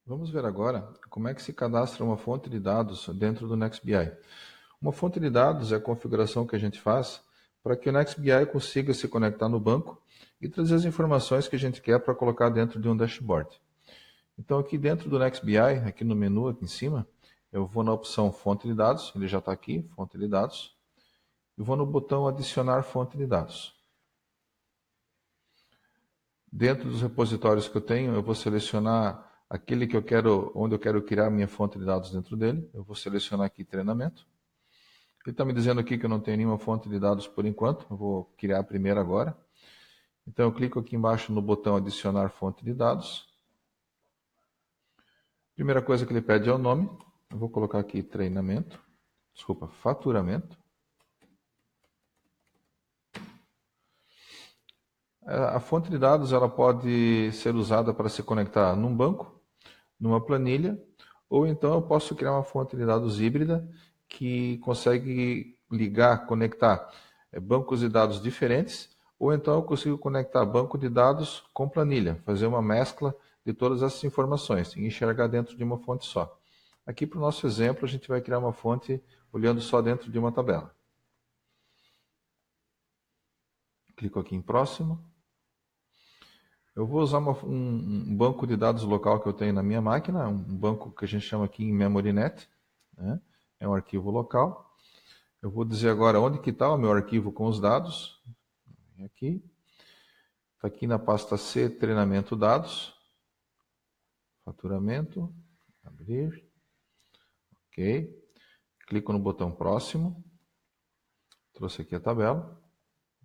Vamos ver agora como é que se cadastra uma fonte de dados dentro do NextBI. Uma fonte de dados é a configuração que a gente faz para que o NextBI consiga se conectar no banco e trazer as informações que a gente quer para colocar dentro de um dashboard. Então aqui dentro do NextBI, aqui no menu aqui em cima, eu vou na opção fonte de dados, ele já está aqui, fonte de dados, e vou no botão adicionar fonte de dados. Dentro dos repositórios que eu tenho, eu vou selecionar aquele que eu quero, onde eu quero criar minha fonte de dados dentro dele. Eu vou selecionar aqui treinamento. Ele está me dizendo aqui que eu não tenho nenhuma fonte de dados por enquanto. Eu vou criar a primeira agora. Então eu clico aqui embaixo no botão adicionar fonte de dados. Primeira coisa que ele pede é o nome. Eu vou colocar aqui faturamento. A fonte de dados ela pode ser usada para se conectar num banco, numa planilha, ou então eu posso criar uma fonte de dados híbrida que consegue ligar, conectar bancos de dados diferentes, ou então eu consigo conectar banco de dados com planilha, fazer uma mescla de todas essas informações e enxergar dentro de uma fonte só. Aqui para o nosso exemplo, a gente vai criar uma fonte olhando só dentro de uma tabela. Clico aqui em próximo. Eu vou usar um banco de dados local que eu tenho na minha máquina, um banco que a gente chama aqui em MemoryNet, né? É um arquivo local. Eu vou dizer agora onde que está o meu arquivo com os dados. Aqui. Está aqui na pasta C, treinamento dados. Faturamento. Abrir. Ok. Clico no botão próximo. Trouxe aqui a tabela.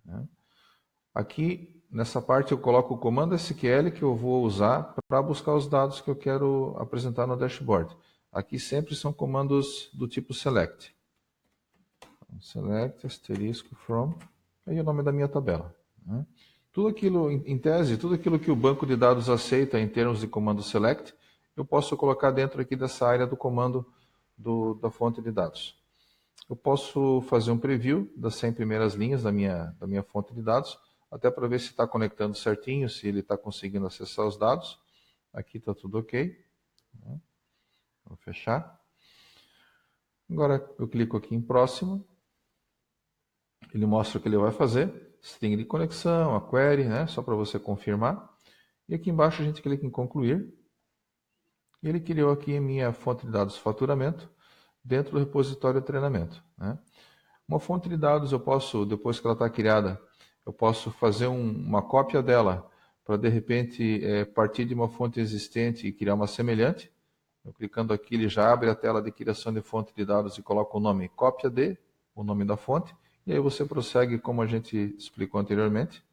Né? Aqui, nessa parte, eu coloco o comando SQL que eu vou usar para buscar os dados que eu quero apresentar no dashboard. Aqui sempre são comandos do tipo select. Select, asterisco, from, aí é o nome da minha tabela. Né? Tudo aquilo, em tese, tudo aquilo que o banco de dados aceita em termos de comando select, eu posso colocar dentro aqui dessa área do comando da fonte de dados. Eu posso fazer um preview das 100 primeiras linhas da minha fonte de dados, até para ver se está conectando certinho, se ele está conseguindo acessar os dados. Aqui está tudo ok. Vou fechar. Agora eu clico aqui em próximo. Ele mostra o que ele vai fazer. String de conexão, a query, né? Só para você confirmar. E aqui embaixo a gente clica em concluir. E ele criou aqui a minha fonte de dados faturamento dentro do repositório de treinamento. Né? Uma fonte de dados eu posso, depois que ela está criada, eu posso fazer uma cópia dela para de repente partir de uma fonte existente e criar uma semelhante. Eu clicando aqui ele já abre a tela de criação de fonte de dados e coloca o nome cópia de, o nome da fonte. E aí você prossegue como a gente explicou anteriormente.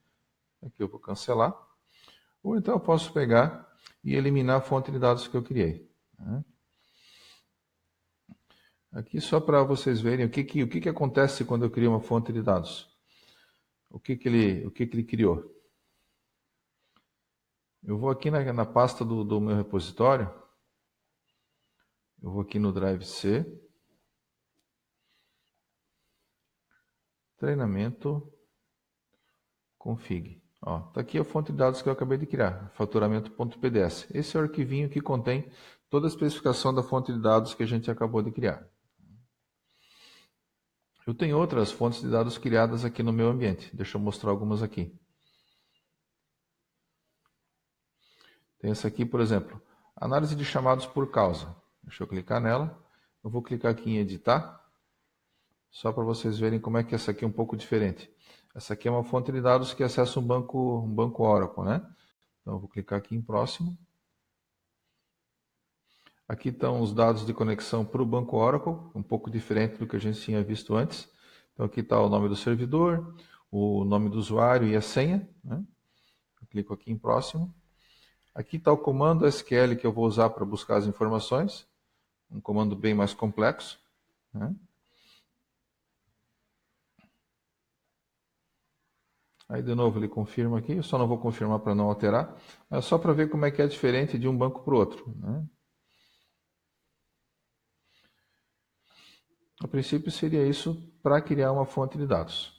Aqui eu vou cancelar. Ou então eu posso pegar e eliminar a fonte de dados que eu criei. Aqui só para vocês verem o que acontece quando eu crio uma fonte de dados. O que ele criou. Eu vou aqui na pasta do meu repositório. Eu vou aqui no Drive C. Treinamento. Config. Está aqui a fonte de dados que eu acabei de criar, faturamento.pds. Esse é o arquivinho que contém toda a especificação da fonte de dados que a gente acabou de criar. Eu tenho outras fontes de dados criadas aqui no meu ambiente. Deixa eu mostrar algumas aqui. Tem essa aqui, por exemplo, análise de chamados por causa. Deixa eu clicar nela. Eu vou clicar aqui em editar, só para vocês verem como é que essa aqui é um pouco diferente. Essa aqui é uma fonte de dados que acessa um banco Oracle, né? Então eu vou clicar aqui em próximo. Aqui estão os dados de conexão para o banco Oracle, um pouco diferente do que a gente tinha visto antes. Então aqui está o nome do servidor, o nome do usuário e a senha. Né? Eu clico aqui em próximo. Aqui está o comando SQL que eu vou usar para buscar as informações. Um comando bem mais complexo. Né? Aí de novo ele confirma aqui, eu só não vou confirmar para não alterar, mas só para ver como é que é diferente de um banco para o outro. Né? A princípio seria isso para criar uma fonte de dados.